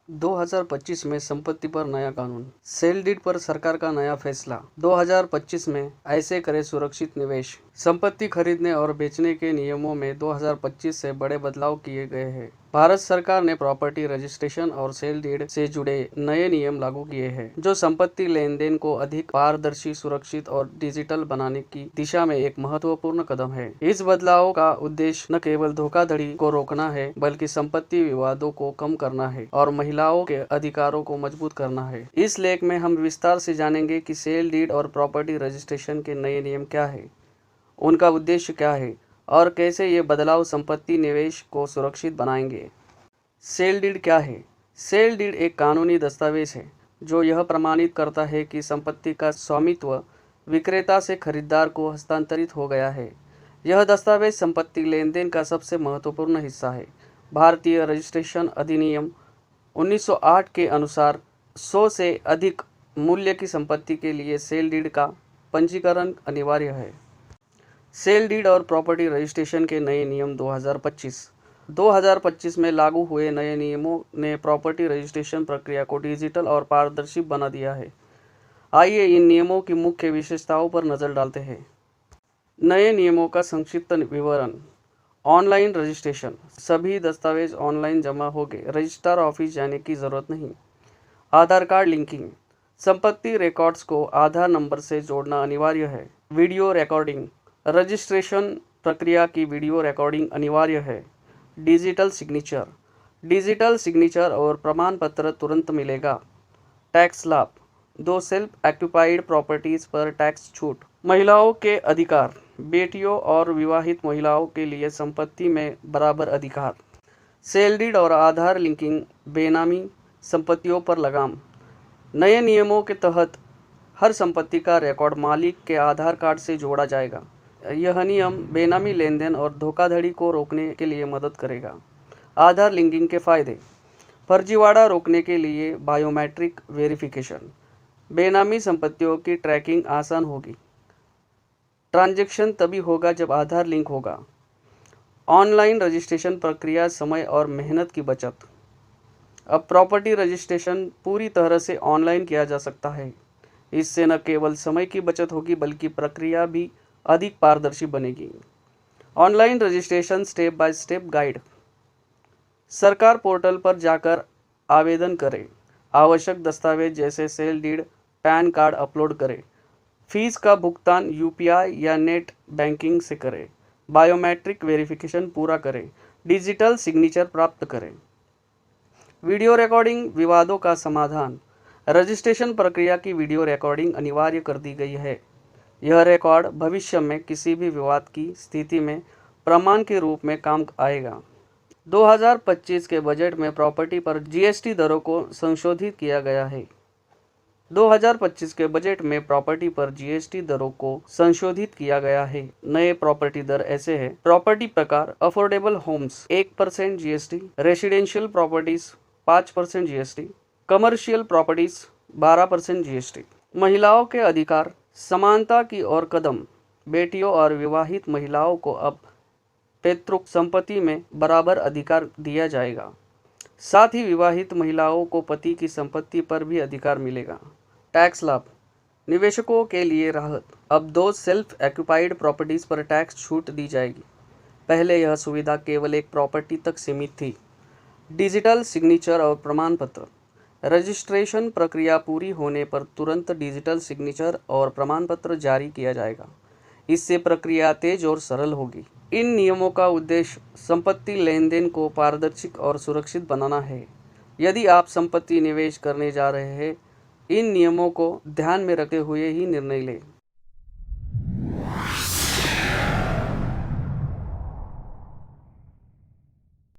2025 में संपत्ति पर नया कानून, सेल डीड पर सरकार का नया फैसला। 2025 में ऐसे करें सुरक्षित निवेश। संपत्ति खरीदने और बेचने के नियमों में 2025 से बड़े बदलाव किए गए हैं। भारत सरकार ने प्रॉपर्टी रजिस्ट्रेशन और सेल डीड से जुड़े नए नियम लागू किए हैं, जो संपत्ति लेन देन को अधिक पारदर्शी, सुरक्षित और डिजिटल बनाने की दिशा में एक महत्वपूर्ण कदम है। इस बदलाव का उद्देश्य न केवल धोखाधड़ी को रोकना है, बल्कि संपत्ति विवादों को कम करना है और महिलाओं के अधिकारों को मजबूत करना है। इस लेख में हम विस्तार से जानेंगे कि सेल डीड और प्रॉपर्टी रजिस्ट्रेशन के नए नियम क्या है, उनका उद्देश्य क्या है और कैसे ये बदलाव संपत्ति निवेश को सुरक्षित बनाएंगे। सेल डीड क्या है? सेल डीड एक कानूनी दस्तावेज है जो यह प्रमाणित करता है कि संपत्ति का स्वामित्व विक्रेता से खरीदार को हस्तांतरित हो गया है। यह दस्तावेज संपत्ति लेन देन का सबसे महत्वपूर्ण हिस्सा है। भारतीय रजिस्ट्रेशन अधिनियम 1908 के अनुसार 100 से अधिक मूल्य की संपत्ति के लिए सेल डीड का पंजीकरण अनिवार्य है। सेल डीड और प्रॉपर्टी रजिस्ट्रेशन के नए नियम 2025 में लागू हुए नए नियमों ने प्रॉपर्टी रजिस्ट्रेशन प्रक्रिया को डिजिटल और पारदर्शी बना दिया है। आइए इन नियमों की मुख्य विशेषताओं पर नजर डालते हैं। नए नियमों का संक्षिप्त विवरण। ऑनलाइन रजिस्ट्रेशन, सभी दस्तावेज ऑनलाइन जमा होंगे, रजिस्ट्रार ऑफिस जाने की जरूरत नहीं। आधार कार्ड लिंकिंग, संपत्ति रिकॉर्ड्स को आधार नंबर से जोड़ना अनिवार्य है। वीडियो रिकॉर्डिंग, रजिस्ट्रेशन प्रक्रिया की वीडियो रिकॉर्डिंग अनिवार्य है। डिजिटल सिग्नेचर और प्रमाण पत्र तुरंत मिलेगा। टैक्स लाभ, 2 सेल्फ एक्यूपाइड प्रॉपर्टीज पर टैक्स छूट। महिलाओं के अधिकार, बेटियों और विवाहित महिलाओं के लिए संपत्ति में बराबर अधिकार। सेल डीड और आधार लिंकिंग, बेनामी संपत्तियों पर लगाम। नए नियमों के तहत हर संपत्ति का रिकॉर्ड मालिक के आधार कार्ड से जोड़ा जाएगा। यह नियम बेनामी लेन देन और धोखाधड़ी को रोकने के लिए मदद करेगा। आधार लिंकिंग के फायदे, फर्जीवाड़ा रोकने के लिए बायोमेट्रिक वेरिफिकेशन, बेनामी संपत्तियों की ट्रैकिंग आसान होगी। ट्रांजैक्शन तभी होगा जब आधार लिंक होगा। ऑनलाइन रजिस्ट्रेशन प्रक्रिया, समय और मेहनत की बचत। अब प्रॉपर्टी रजिस्ट्रेशन पूरी तरह से ऑनलाइन किया जा सकता है। इससे न केवल समय की बचत होगी, बल्कि प्रक्रिया भी अधिक पारदर्शी बनेगी। Online registration step by step guide, सरकार पोर्टल पर जाकर आवेदन करें। आवश्यक दस्तावेज जैसे sale deed, PAN card upload करें। फीस का भुगतान यूपीआई या नेट बैंकिंग से करें। बायोमेट्रिक वेरिफिकेशन पूरा करें। डिजिटल सिग्नेचर प्राप्त करें। वीडियो रिकॉर्डिंग, विवादों का समाधान, रजिस्ट्रेशन प्रक्रिया की वीडियो रिकॉर्डिंग अनिवार्य कर दी गई है। यह रिकॉर्ड भविष्य में किसी भी विवाद की स्थिति में प्रमाण के रूप में काम आएगा। 2025 के बजट में प्रॉपर्टी पर जीएसटी दरों को संशोधित किया गया है। 2025 के बजट में प्रॉपर्टी पर जीएसटी दरों को संशोधित किया गया है। नए प्रॉपर्टी दर ऐसे हैं। प्रॉपर्टी प्रकार, affordable homes 1% GST, residential properties 5% GST, commercial properties 12% GST. महिलाओं के अधिकार, समानता की ओर कदम, बेटियों और विवाहित महिलाओं को अब पैतृक संपत्ति में बराबर अधिकार दिया जाएगा। साथ ही विवाहित महिलाओं को पति की संपत्ति पर भी अधिकार मिलेगा। टैक्स लाभ, निवेशकों के लिए राहत, अब 2 सेल्फ एक्यूपाइड प्रॉपर्टीज पर टैक्स छूट दी जाएगी। पहले यह सुविधा केवल एक प्रॉपर्टी तक सीमित थी। डिजिटल सिग्नेचर और प्रमाण पत्र, रजिस्ट्रेशन प्रक्रिया पूरी होने पर तुरंत डिजिटल सिग्नेचर और प्रमाण पत्र जारी किया जाएगा। इससे प्रक्रिया तेज और सरल होगी। इन नियमों का उद्देश्य संपत्ति लेन देन को पारदर्शी और सुरक्षित बनाना है। यदि आप संपत्ति निवेश करने जा रहे हैं, इन नियमों को ध्यान में रखते हुए ही निर्णय लें।